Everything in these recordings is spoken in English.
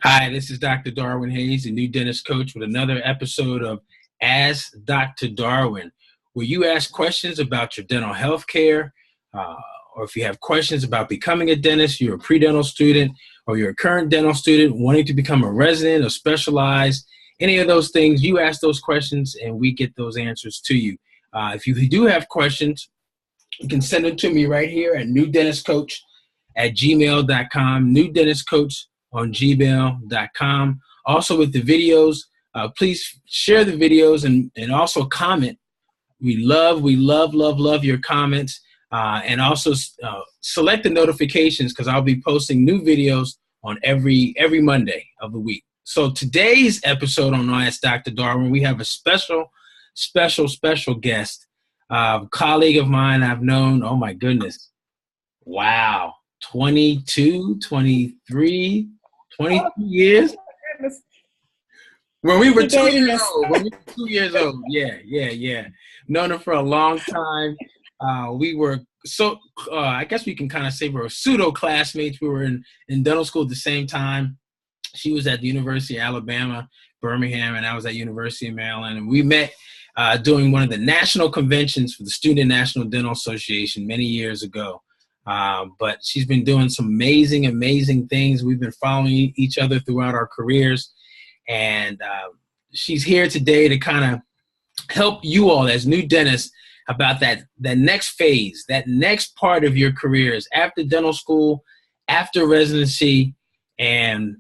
Hi, this is Dr. Darwin Hayes, the new dentist coach, with another episode of Ask Dr. Darwin, where you ask questions about your dental health care, or if you have questions about becoming a dentist, you're a pre-dental student, or you're a current dental student wanting to become a resident or specialized, any of those things, you ask those questions and we get those answers to you. If you do have questions, you can send them to me right here at newdentistcoach@gmail.com, newdentistcoach on gmail.com. Also with the videos, please share the videos and also comment. We love your comments. And also select the notifications, because I'll be posting new videos on every Monday of the week. So today's episode on Ask Dr. Darwin, we have a special guest, colleague of mine I've known, oh my goodness, wow, 22 years. When we were 2 years old. Yeah. Known her for a long time. We were I guess we can kind of say we're pseudo classmates. We were in dental school at the same time. She was at the University of Alabama, Birmingham, and I was at University of Maryland. And we met doing one of the national conventions for the Student National Dental Association many years ago. But she's been doing some amazing things. We've been following each other throughout our careers. And she's here today to kind of help you all as new dentists about that next phase, that next part of your careers after dental school, after residency. And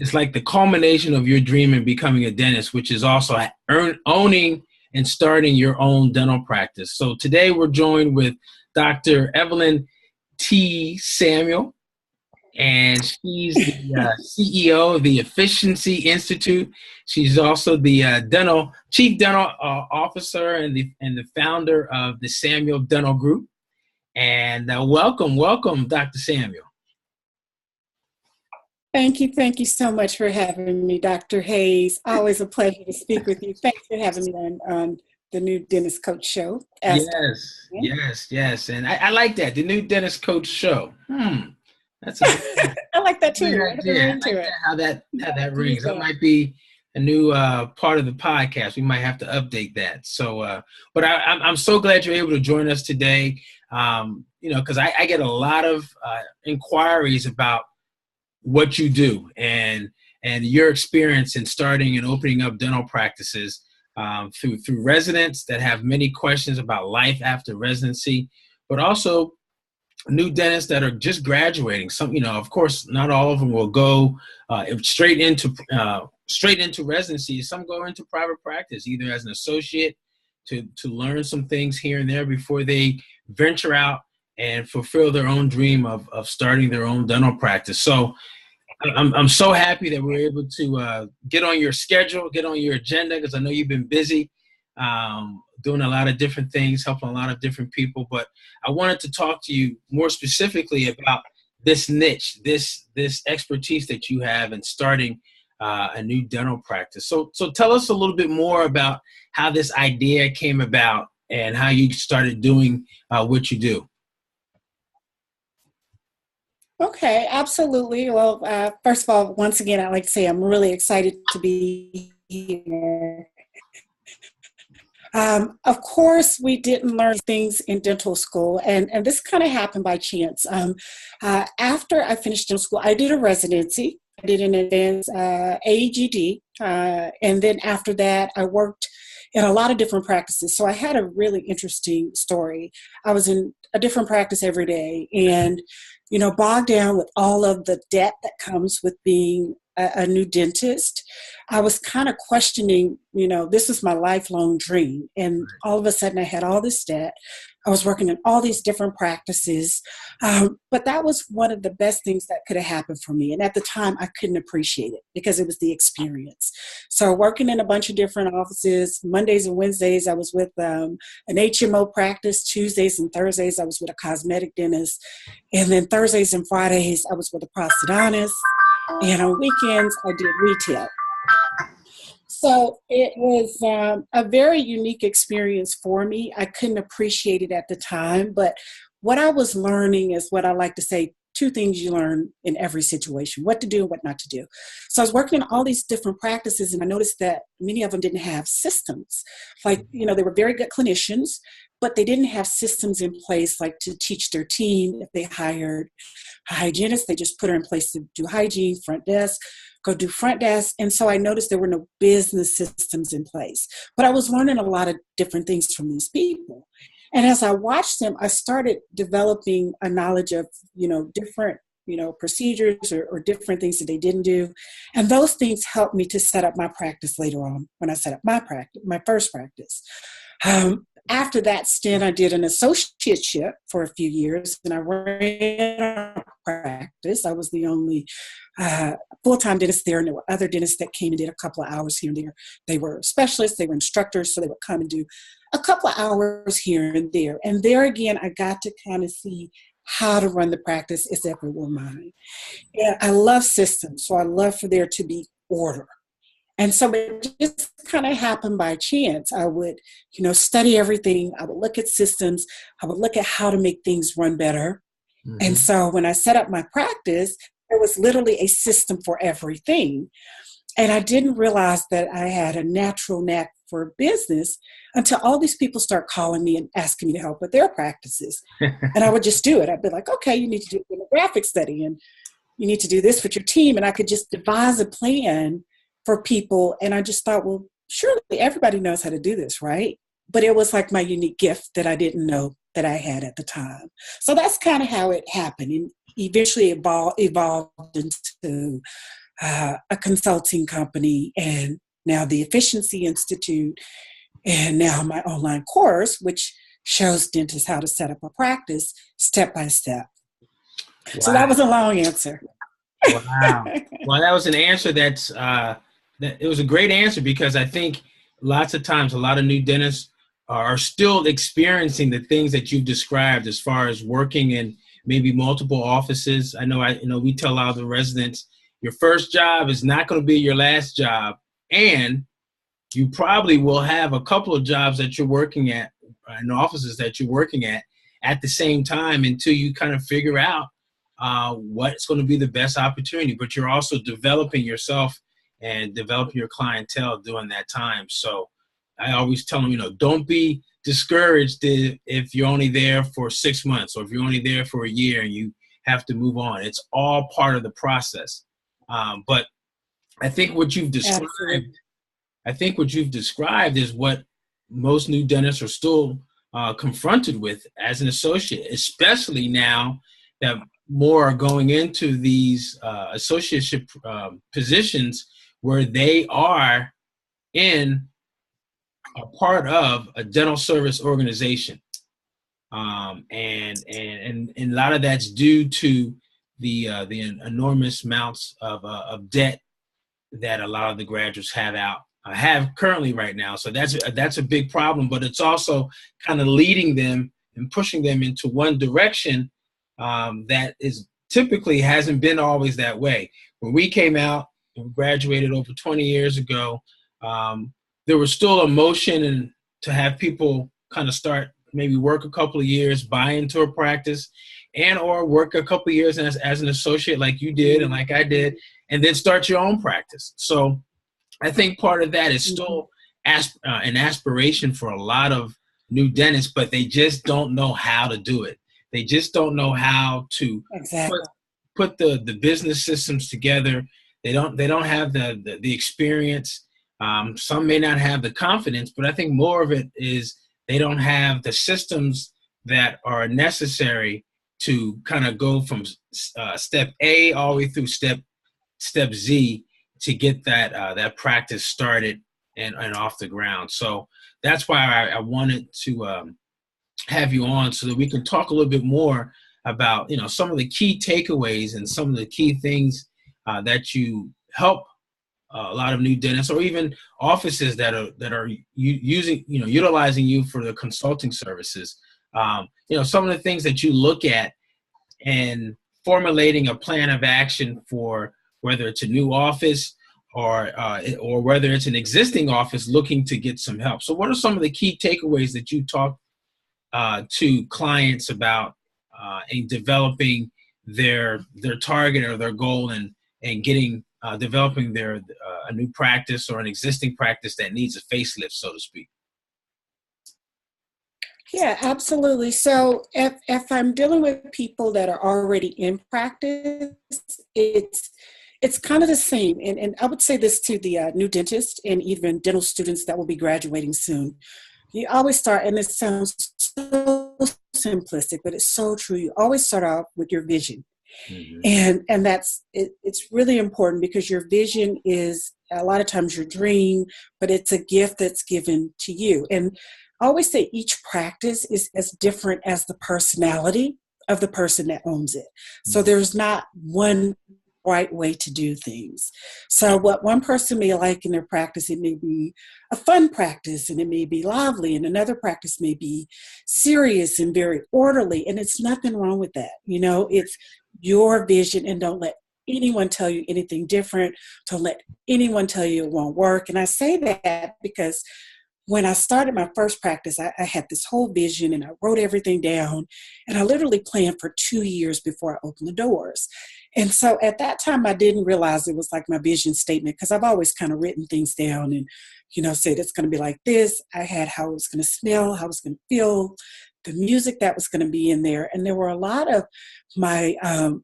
it's like the culmination of your dream in becoming a dentist, which is also owning and starting your own dental practice. So today we're joined with Dr. Evelyn T. Samuel, and she's the CEO of the Efficiency Institute. She's also the chief dental officer and the founder of the Samuel Dental Group. And welcome, Dr. Samuel. Thank you so much for having me, Dr. Hayes. Always a pleasure to speak with you. Thanks for having me on the New Dentist Coach Show. Yes. And I like that, the New Dentist Coach Show. That's I like that too. How that rings. That might be a new part of the podcast. We might have to update that. So, but I'm so glad you're able to join us today. Because I get a lot of inquiries about what you do and your experience in starting and opening up dental practices through residents that have many questions about life after residency, but also new dentists that are just graduating. Some, of course, not all of them will go straight into residency. Some go into private practice, either as an associate to learn some things here and there before they venture out and fulfill their own dream of starting their own dental practice. So I'm so happy that we're able to get on your schedule, get on your agenda, because I know you've been busy doing a lot of different things, helping a lot of different people. But I wanted to talk to you more specifically about this niche, this expertise that you have in starting a new dental practice. So tell us a little bit more about how this idea came about and how you started doing what you do. Okay, absolutely. Well, first of all, once again, I'd like to say I'm really excited to be here. Of course, we didn't learn things in dental school, and this kind of happened by chance. After I finished dental school, I did a residency. I did an advanced AEGD, and then after that, I worked in a lot of different practices. So I had a really interesting story. I was in a different practice every day, and bogged down with all of the debt that comes with being a new dentist. I was kind of questioning, this was my lifelong dream. And all of a sudden I had all this debt. I was working in all these different practices. But that was one of the best things that could have happened for me. And at the time I couldn't appreciate it because it was the experience. So working in a bunch of different offices, Mondays and Wednesdays, I was with an HMO practice. Tuesdays and Thursdays, I was with a cosmetic dentist. And then Thursdays and Fridays, I was with a prosthodontist. And on weekends, I did retail. So it was a very unique experience for me. I couldn't appreciate it at the time, but what I was learning is what I like to say, two things you learn in every situation: what to do and what not to do. So I was working in all these different practices, and I noticed that many of them didn't have systems. Like, you know, they were very good clinicians, but they didn't have systems in place, like to teach their team. If they hired a hygienist, they just put her in place to do hygiene, front desk, go do front desk. And so I noticed there were no business systems in place. But I was learning a lot of different things from these people. And as I watched them, I started developing a knowledge of, you know, different, you know, procedures or different things that they didn't do. And those things helped me to set up my practice later on when I set up my practice, my first practice. After that stint, I did an associateship for a few years, and I ran a practice. I was the only full-time dentist there, and there were other dentists that came and did a couple of hours here and there. They were specialists, they were instructors, so they would come and do a couple of hours here and there. And there again, I got to kind of see how to run the practice as if it were mine. And I love systems, so I love for there to be order. And so it just kind of happened by chance. I would, you know, study everything. I would look at systems. I would look at how to make things run better. Mm-hmm. And so when I set up my practice, there was literally a system for everything. And I didn't realize that I had a natural knack for business until all these people start calling me and asking me to help with their practices. And I would just do it. I'd be like, okay, you need to do a demographic study, and you need to do this with your team. And I could just devise a plan for people. And I just thought, well, surely everybody knows how to do this, right? But it was like my unique gift that I didn't know that I had at the time. So that's kind of how it happened. And eventually evolved into a consulting company, and now the Efficiency Institute, and now my online course, which shows dentists how to set up a practice step by step. Wow. So that was a long answer. Wow. Well, that was an answer that's, it was a great answer, because I think lots of times a lot of new dentists are still experiencing the things that you've described as far as working in maybe multiple offices. I know we tell a lot of the residents, your first job is not going to be your last job. And you probably will have a couple of jobs that you're working at, and offices that you're working at the same time, until you kind of figure out what's going to be the best opportunity. But you're also developing yourself and developing your clientele during that time. So I always tell them, you know, don't be discouraged if you're only there for 6 months, or if you're only there for a year and you have to move on. It's all part of the process. But I think what you've described, is what most new dentists are still confronted with as an associate, especially now that more are going into these associateship positions where they are in a part of a dental service organization. And a lot of that's due to the enormous amounts of debt that a lot of the graduates have currently right now. So that's a big problem, but it's also kind of leading them and pushing them into one direction that is typically hasn't been always that way. When we came out and graduated over 20 years ago, there was still a motion and to have people kind of start, maybe work a couple of years, buy into a practice, and or work a couple of years as an associate like you did and like I did, and then start your own practice. So I think part of that is still an aspiration for a lot of new dentists, but they just don't know how to do it. They just don't know how to put the business systems together. They don't have the experience. Some may not have the confidence, but I think more of it is they don't have the systems that are necessary to kind of go from step A all the way through step Z to get that practice started and off the ground. So that's why I wanted to have you on, so that we can talk a little bit more about, you know, some of the key takeaways and some of the key things that you help a lot of new dentists, or even offices that are utilizing you for the consulting services. You know, some of the things that you look at and formulating a plan of action for whether it's a new office or whether it's an existing office looking to get some help. So what are some of the key takeaways that you talk to clients about in developing their target or their goal, and getting developing their a new practice or an existing practice that needs a facelift, so to speak. Yeah, absolutely. So if I'm dealing with people that are already in practice, it's kind of the same. And I would say this to the new dentist and even dental students that will be graduating soon. You always start, and this sounds so simplistic, but it's so true. You always start off with your vision. Mm-hmm. And that's it, it's really important because your vision is a lot of times your dream, but it's a gift that's given to you. And I always say each practice is as different as the personality of the person that owns it. So there's not one right way to do things. So what one person may like in their practice, it may be a fun practice and it may be lively, and another practice may be serious and very orderly, and it's nothing wrong with that. You know, it's your vision, and don't let anyone tell you anything different. Don't let anyone tell you it won't work. And I say that because when I started my first practice, I had this whole vision and I wrote everything down, and I literally planned for 2 years before I opened the doors. And so at that time, I didn't realize it was like my vision statement, because I've always kind of written things down and, you know, said it's going to be like this. I had how it was going to smell, how it was going to feel, the music that was going to be in there. And there were a lot of my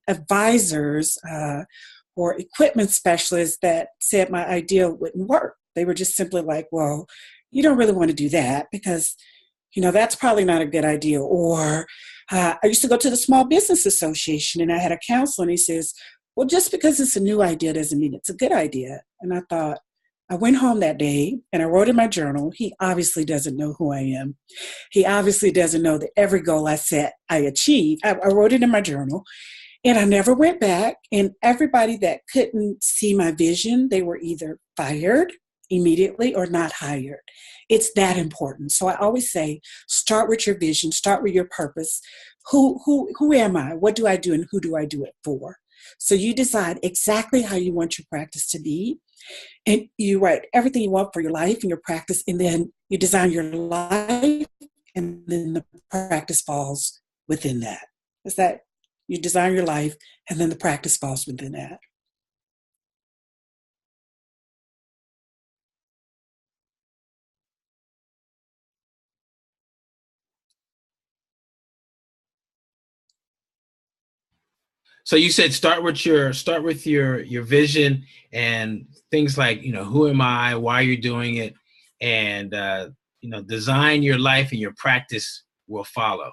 advisors or equipment specialists that said my idea wouldn't work. They were just simply like, well, you don't really want to do that because, you know, that's probably not a good idea. Or I used to go to the Small Business Association, and I had a counselor, and he says, well, just because it's a new idea doesn't mean it's a good idea. And I thought, I went home that day and I wrote in my journal, he obviously doesn't know who I am. He obviously doesn't know that every goal I set, I achieved. I wrote it in my journal, and I never went back. And everybody that couldn't see my vision, they were either fired immediately or not hired. It's that important. So I always say, start with your vision, start with your purpose. Who am I? What do I do, and who do I do it for? So you decide exactly how you want your practice to be, and you write everything you want for your life and your practice, and then you design your life, and then the practice falls within that. Is that you design your life, and then the practice falls within that. So you said start with your vision and things like, you know, who am I, why you're doing it, and you know, design your life and your practice will follow.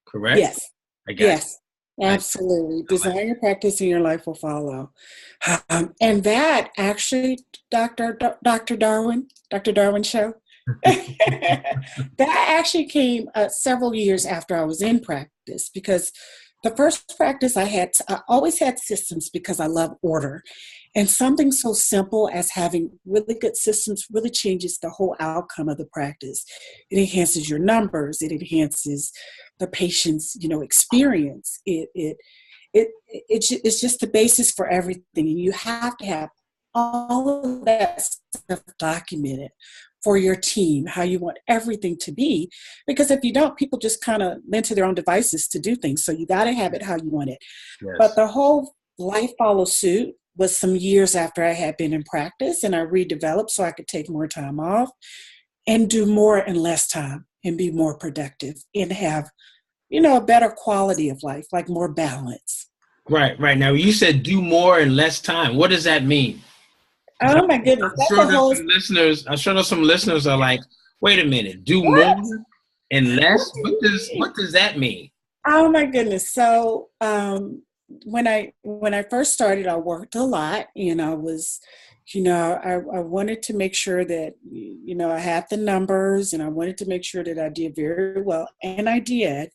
Correct? Yes. I got Yes. you. Absolutely. Design your practice and your life will follow. And that actually, Dr. Darwin, Dr. Darwin show, that actually came several years after I was in practice, because the first practice I always had systems because I love order. And something so simple as having really good systems really changes the whole outcome of the practice. It enhances your numbers. It enhances the patient's, you know, experience. It's just the basis for everything. And you have to have all of that stuff documented for your team, how you want everything to be. Because if you don't, people just kind of lend to their own devices to do things. So you got to have it how you want it. Yes. But the whole life follow suit was some years after I had been in practice, and I redeveloped so I could take more time off and do more in less time and be more productive and have, you know, a better quality of life, like more balance. Right. Now you said do more in less time. What does that mean? Oh my goodness. I'm That's sure a there's whole some listeners. I'm sure there's some listeners are like, wait a minute, do more what? and less? What do you mean? What does that mean? Oh my goodness. So when I first started, I worked a lot, and I was, you know, I wanted to make sure that, you know, I had the numbers, and I wanted to make sure that I did very well, and I did.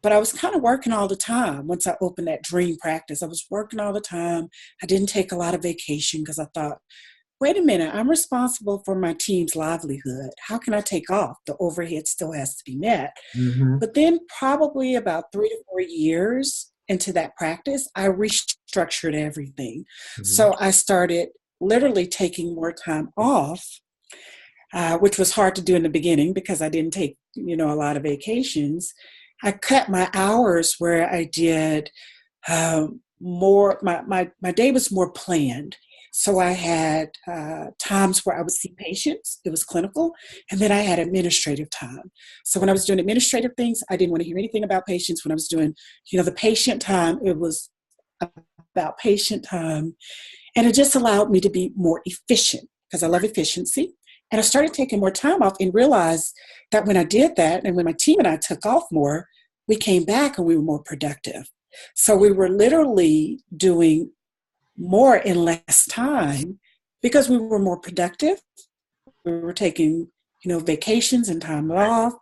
But I was kind of working all the time. Once I opened that dream practice, I was working all the time. I didn't take a lot of vacation because I thought, wait a minute, I'm responsible for my team's livelihood. How can I take off? The overhead still has to be met. Mm-hmm. But then probably about 3 to 4 years into that practice, I restructured everything. Mm-hmm. So I started literally taking more time off, which was hard to do in the beginning because I didn't take, you know, a lot of vacations. I cut my hours where I did my day was more planned. So I had times where I would see patients, it was clinical, and then I had administrative time. So when I was doing administrative things, I didn't want to hear anything about patients. When I was doing, the patient time, it was about patient time. And it just allowed me to be more efficient because I love efficiency. And I started taking more time off and realized that when I did that and when my team and I took off more, we came back and we were more productive. So we were literally doing more in less time because we were more productive. We were taking, vacations and time off,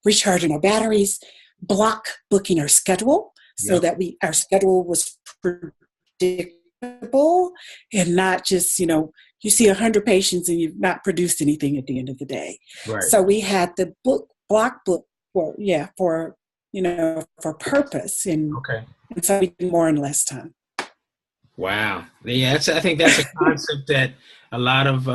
recharging our batteries, booking our schedule so that our schedule was predictable and not just, you see 100 patients and you've not produced anything at the end of the day. Right. So we had the block book for purpose and so we did more in less time. Wow. Yeah, I think that's a concept that a lot of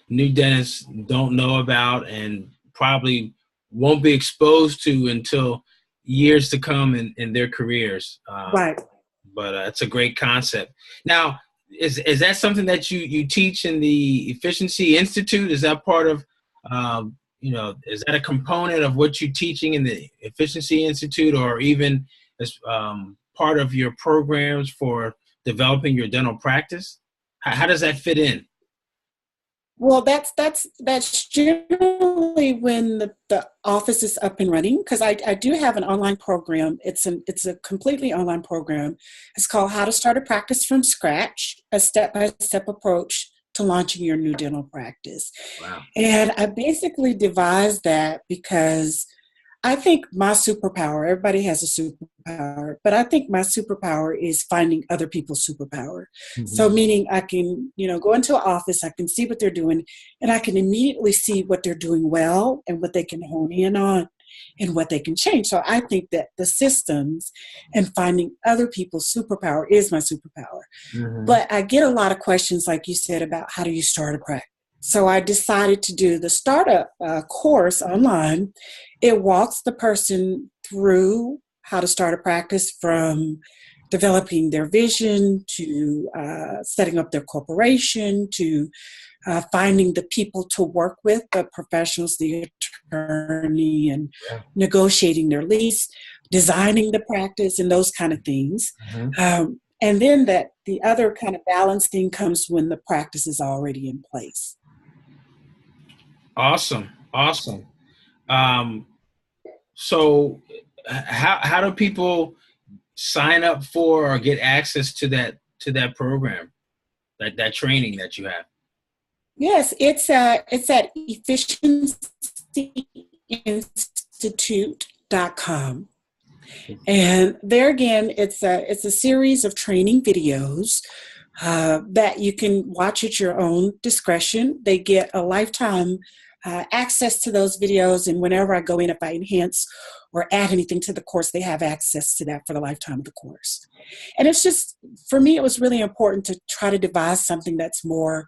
new dentists don't know about and probably won't be exposed to until years to come in their careers. Right. But it's a great concept. Now, is that something that you teach in the Efficiency Institute? Is that part of, is that a component of what you're teaching in the Efficiency Institute, or even as part of your programs for developing your dental practice? How does that fit in? Well, that's generally when the office is up and running, because I do have an online program. It's a completely online program. It's called How to Start a Practice from Scratch, a step-by-step approach to launching your new dental practice. Wow. And I basically devised that because I think my superpower, everybody has a superpower, but I think my superpower is finding other people's superpower. Mm-hmm. So meaning I can, go into an office, I can see what they're doing, and I can immediately see what they're doing well and what they can hone in on and what they can change. So I think that the systems and finding other people's superpower is my superpower. Mm-hmm. But I get a lot of questions, like you said, about how do you start a practice? So I decided to do the startup course online. It walks the person through how to start a practice, from developing their vision to setting up their corporation to finding the people to work with, the professionals, the attorney, and negotiating their lease, designing the practice, and those kind of things. Mm-hmm. And then the other kind of balance thing comes when the practice is already in place. Awesome. So how do people sign up for or get access to that program, that training that you have? Yes, it's at efficiencyyinstitute.com. And there again, it's a series of training videos that you can watch at your own discretion. They get a lifetime access to those videos, and whenever I go in, if I enhance or add anything to the course, they have access to that for the lifetime of the course. And it's just, for me, it was really important to try to devise something that's more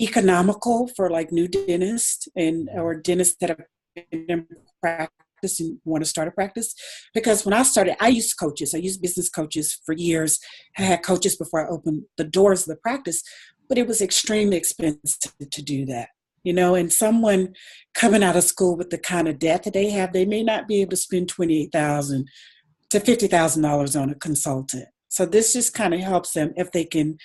economical for like new dentists or dentists that have been in practice and want to start a practice. Because when I started, I used coaches. I used business coaches for years. I had coaches before I opened the doors of the practice, but it was extremely expensive to do that. And someone coming out of school with the kind of debt that they have, they may not be able to spend $28,000 to $50,000 on a consultant. So this just kind of helps them if they can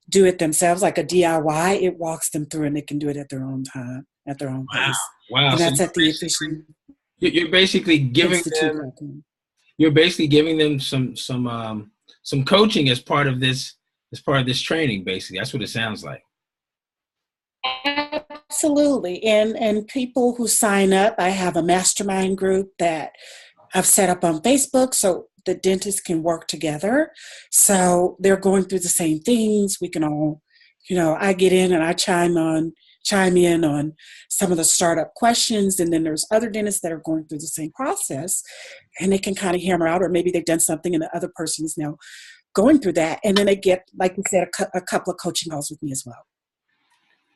do it themselves, like a DIY. It walks them through, and they can do it at their own time, at their own pace. Wow! And that's so at the efficient. You're basically giving them. You're basically giving them some coaching as part of this training. Basically, that's what it sounds like. Absolutely. And people who sign up, I have a mastermind group that I've set up on Facebook so the dentists can work together. So they're going through the same things. We can all, I get in and I chime in on some of the startup questions. And then there's other dentists that are going through the same process, and they can kind of hammer out, or maybe they've done something and the other person is now going through that. And then they get, like you said, a couple of coaching calls with me as well.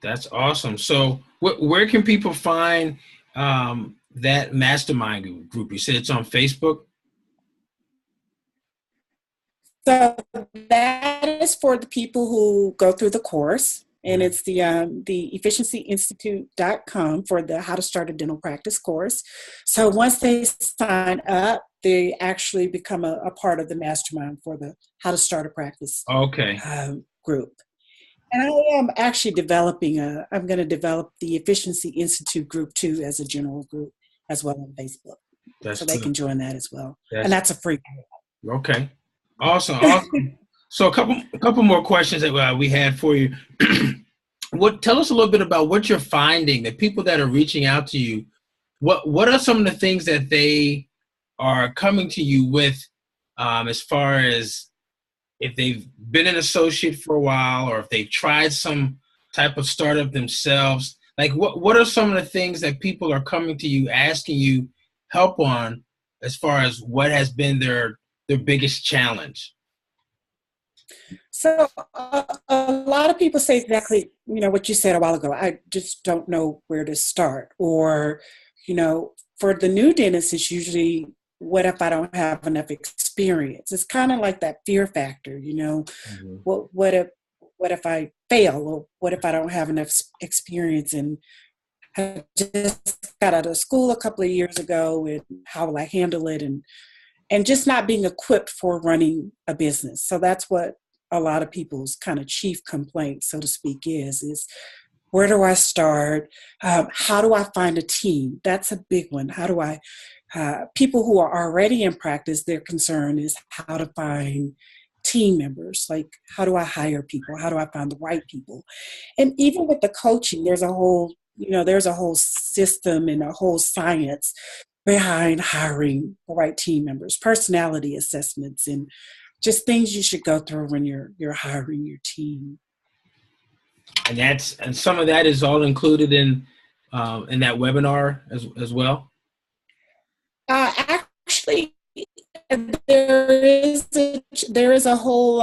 That's awesome. So where can people find that mastermind group? You said it's on Facebook? So that is for the people who go through the course. And it's the efficiencyinstitute.com for the How to Start a Dental Practice course. So once they sign up, they actually become a part of the mastermind for the How to Start a Practice group. And I am actually I'm going to develop the Efficiency Institute group too as a general group as well on Facebook. So they can join that as well. And that's a free group. Okay. Awesome. So a couple more questions that we had for you. Tell us a little bit about what you're finding, the people that are reaching out to you. What are some of the things that they are coming to you with, as far as if they've been an associate for a while, or if they've tried some type of startup themselves? Like what are some of the things that people are coming to you, asking you help on, as far as what has been their biggest challenge? So a lot of people say exactly, what you said a while ago. I just don't know where to start. Or, for the new dentist, it's usually, what if I don't have enough experience? It's kind of like that fear factor, Mm-hmm. What if I fail? Or what if I don't have enough experience? And I just got out of school a couple of years ago, and how will I handle it? And just not being equipped for running a business. So that's what a lot of people's kind of chief complaint, so to speak, is where do I start? How do I find a team? That's a big one. How do I, people who are already in practice, their concern is how to find team members. Like, how do I hire people? How do I find the right people? And even with the coaching, there's a whole system and a whole science behind hiring the right team members, personality assessments, and just things you should go through when you're hiring your team. And some of that is all included in that webinar as well. Actually, there is a whole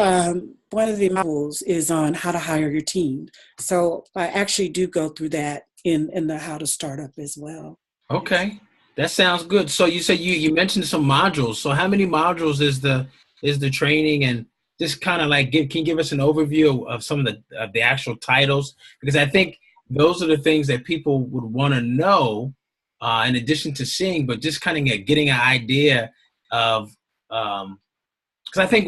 one of the modules is on how to hire your team. So I actually do go through that in the How to Startup as well. Okay. That sounds good. So you said you mentioned some modules. So how many modules is the training? And just kind of like can you give us an overview of some of the actual titles? Because I think those are the things that people would want to know, in addition to seeing, but just kind of getting an idea of. Because I think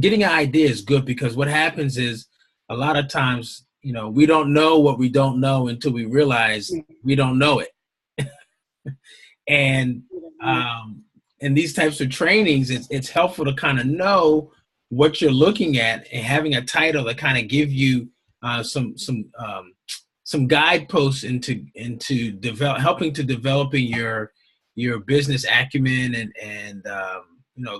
getting an idea is good, because what happens is a lot of times, we don't know what we don't know until we realize we don't know it. And in these types of trainings, it's helpful to kind of know what you're looking at, and having a title that kind of give you some guideposts into helping to developing your business acumen, and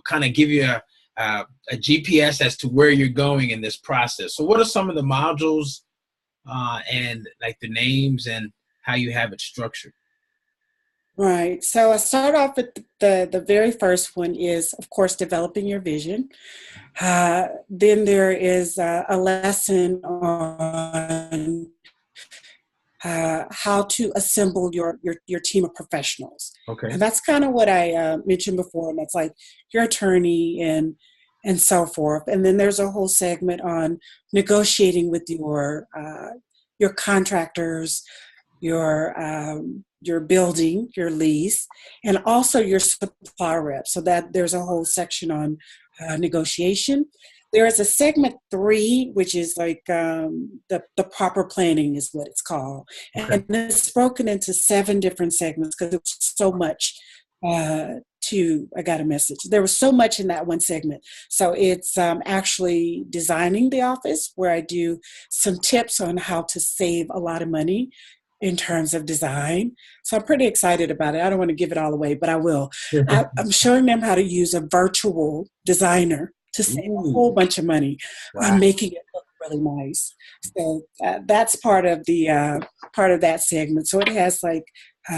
kind of give you a GPS as to where you're going in this process. So what are some of the modules, and like the names and how you have it structured? Right. So I start off with the very first one is, of course, developing your vision. Then there is a lesson on how to assemble your team of professionals. Okay. And that's kind of what I mentioned before. And that's like your attorney and so forth. And then there's a whole segment on negotiating with your contractors, your building, your lease, and also your supplier rep. So that there's a whole section on negotiation. There is a segment 3, which is like the proper planning is what it's called. Okay. And it's broken into 7 different segments because it was so much I got a message. There was so much in that one segment. So it's actually designing the office, where I do some tips on how to save a lot of money in terms of design. So I'm pretty excited about it. I don't want to give it all away, but I will. I'm showing them how to use a virtual designer to save a whole bunch of money on making it look really nice. So that's part of that segment. So it has like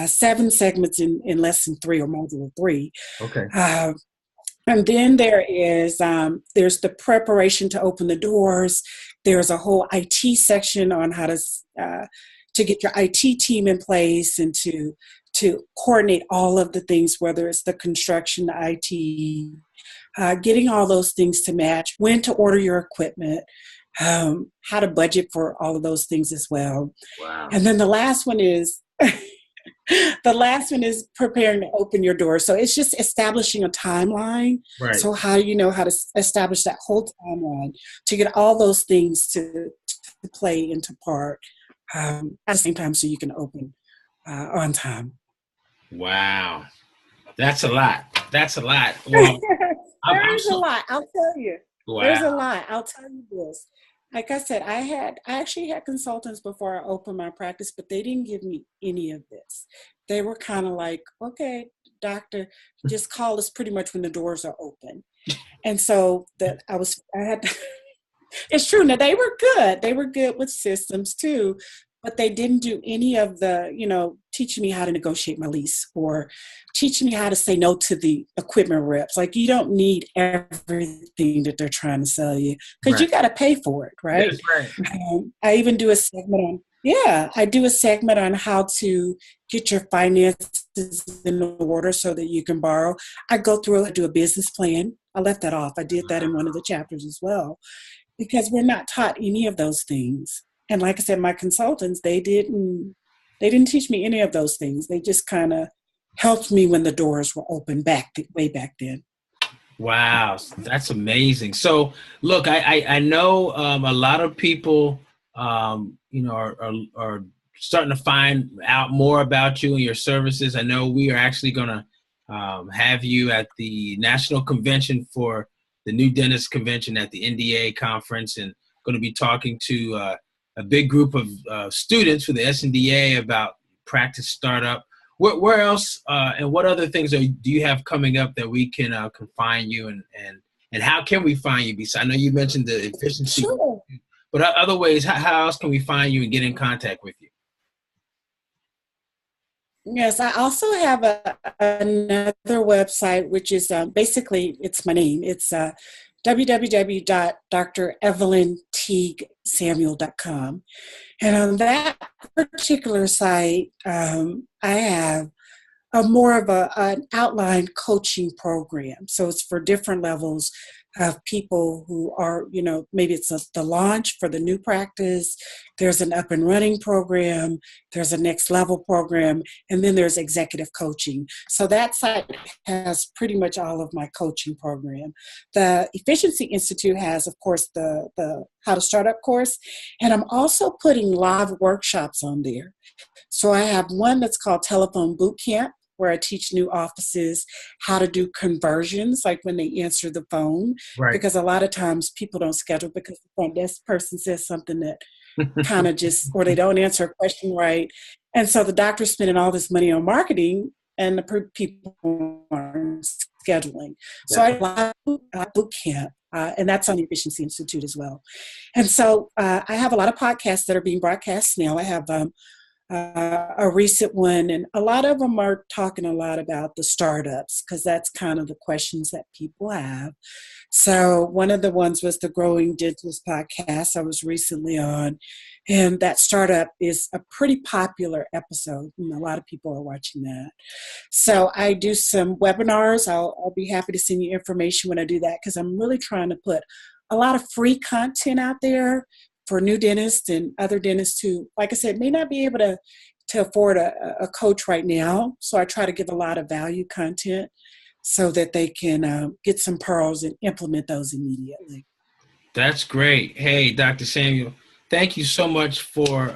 7 segments in lesson 3 or module 3. Okay. And then there's the preparation to open the doors. There's a whole IT section on how to get your IT team in place and to coordinate all of the things, whether it's the construction, the IT, getting all those things to match, when to order your equipment, how to budget for all of those things as well. Wow. And then the last one is preparing to open your door. So it's just establishing a timeline. Right. So how do you know how to establish that whole timeline to get all those things to play into part at the same time so you can open on time. Wow. That's a lot. That's a lot. Well, There's a lot. I'll tell you. Wow. There's a lot. I'll tell you this. Like I said, I actually had consultants before I opened my practice, but they didn't give me any of this. They were kind of like, okay, doctor, just call us pretty much when the doors are open. And so it's true. Now they were good. They were good with systems too, but they didn't do any of the, teaching me how to negotiate my lease or teaching me how to say no to the equipment reps. Like, you don't need everything that they're trying to sell you because you got to pay for it, right? That's right. I even do a segment on how to get your finances in order so that you can borrow. I go through and do a business plan. I left that off. I did that in one of the chapters as well, because we're not taught any of those things. And like I said, my consultants, they didn't teach me any of those things. They just kind of helped me when the doors were open way back then. Wow, that's amazing. So, look, I know a lot of people, are starting to find out more about you and your services. I know we are actually going to have you at the National Convention for the New Dentist Convention at the NDA conference, and going to be talking to a big group of students for the SNDA about practice startup. Where else and what other things do you have coming up that we can find you, and how can we find you? Besides, I know you mentioned the efficiency, sure. But other ways, how else can we find you and get in contact with you? Yes, I also have another website, which is basically, it's my name. It's www.DrEvelynTSamuel.com. And on that particular site, I have more of an outline coaching program. So it's for different levels of people who are, maybe it's the launch for the new practice. There's an up and running program. There's a next level program. And then there's executive coaching. So that site has pretty much all of my coaching program. The Efficiency Institute has, of course, the How to Start Up course. And I'm also putting live workshops on there. So I have one that's called Telephone Boot Camp, where I teach new offices how to do conversions, like when they answer the phone. Right. Because a lot of times people don't schedule because the front desk person says something that kind of just, or they don't answer a question right. And so the doctor's spending all this money on marketing and the people aren't scheduling. So I have boot camp. And that's on the Efficiency Institute as well. And so I have a lot of podcasts that are being broadcast now. I have a recent one, and a lot of them are talking a lot about the startups because that's kind of the questions that people have. So one of the ones was the Growing Dentist podcast I was recently on, and that startup is a pretty popular episode, and a lot of people are watching that. So I do some webinars. I'll be happy to send you information when I do that, because I'm really trying to put a lot of free content out there for new dentists and other dentists who, like I said, may not be able to afford a coach right now. So I try to give a lot of value content so that they can get some pearls and implement those immediately. That's great. Hey, Dr. Samuel, thank you so much for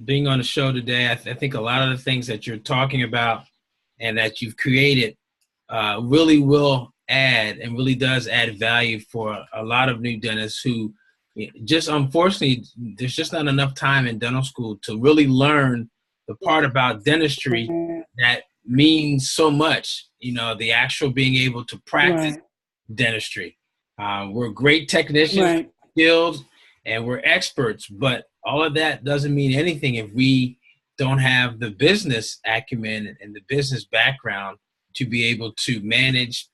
being on the show today. I think a lot of the things that you're talking about and that you've created really will add and really does add value for a lot of new dentists who just, unfortunately, there's just not enough time in dental school to really learn the part about dentistry that means so much, the actual being able to practice dentistry. We're great technicians, skilled, and we're experts, but all of that doesn't mean anything if we don't have the business acumen and the business background to be able to manage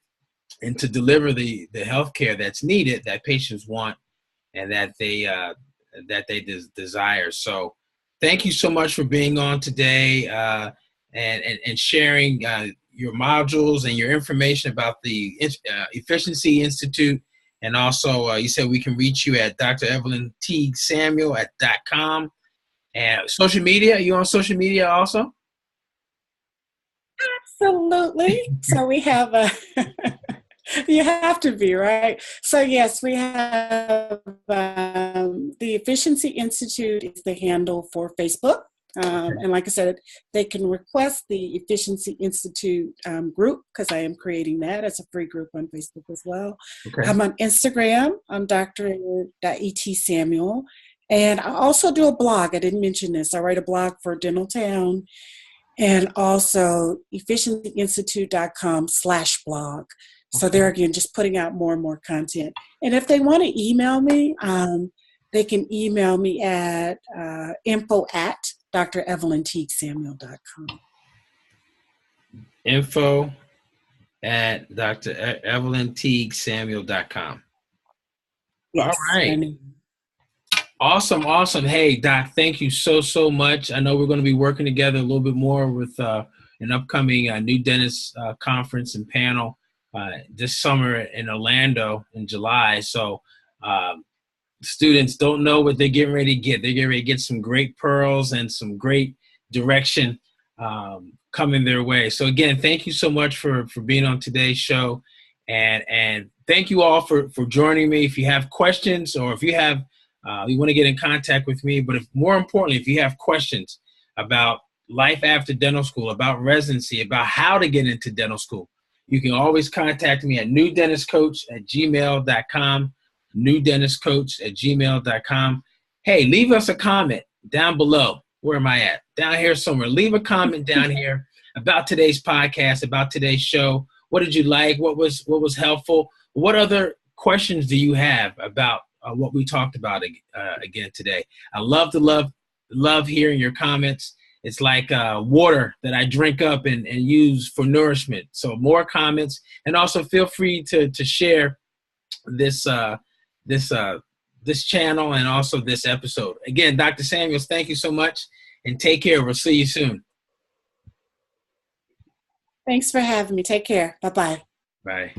and to deliver the healthcare that's needed, that patients want, and that they desire. So thank you so much for being on today and sharing your modules and your information about the Efficiency Institute. And also, you said we can reach you at Dr. Evelyn T. Samuel at .com. And social media, are you on social media also? Absolutely. So we have a, you have to be, right? So yes, we have the Efficiency Institute is the handle for Facebook. And like I said, they can request the Efficiency Institute group, because I am creating that as a free group on Facebook as well. Okay. I'm on Instagram. I'm Dr.Et Samuel. And I also do a blog. I didn't mention this. I write a blog for Dental Town, and also efficiencyinstitute.com/blog. So there again, just putting out more and more content. And if they want to email me, they can email me at info@DrEvelynTSamuel.com. info@DrEvelynTSamuel.com. Yes, all right. Awesome, awesome. Hey, Doc, thank you so much. I know we're going to be working together a little bit more with an upcoming New Dentist conference and panel this summer in Orlando in July. So students don't know what they're getting ready to get. They're getting ready to get some great pearls and some great direction coming their way. So again, thank you so much for being on today's show. And thank you all for joining me. If you have questions, or if you have you want to get in contact with me, but more importantly, if you have questions about life after dental school, about residency, about how to get into dental school, you can always contact me at newdentistcoach@gmail.com, newdentistcoach@gmail.com. Hey, leave us a comment down below. Where am I at? Down here somewhere. Leave a comment down here about today's podcast, about today's show. What did you like? What was helpful? What other questions do you have about what we talked about again today? I love hearing your comments. It's like water that I drink up and use for nourishment. So more comments, and also feel free to share this channel and also this episode. Again, Dr. Samuels, thank you so much, and take care. We'll see you soon. Thanks for having me. Take care. Bye-bye. Bye.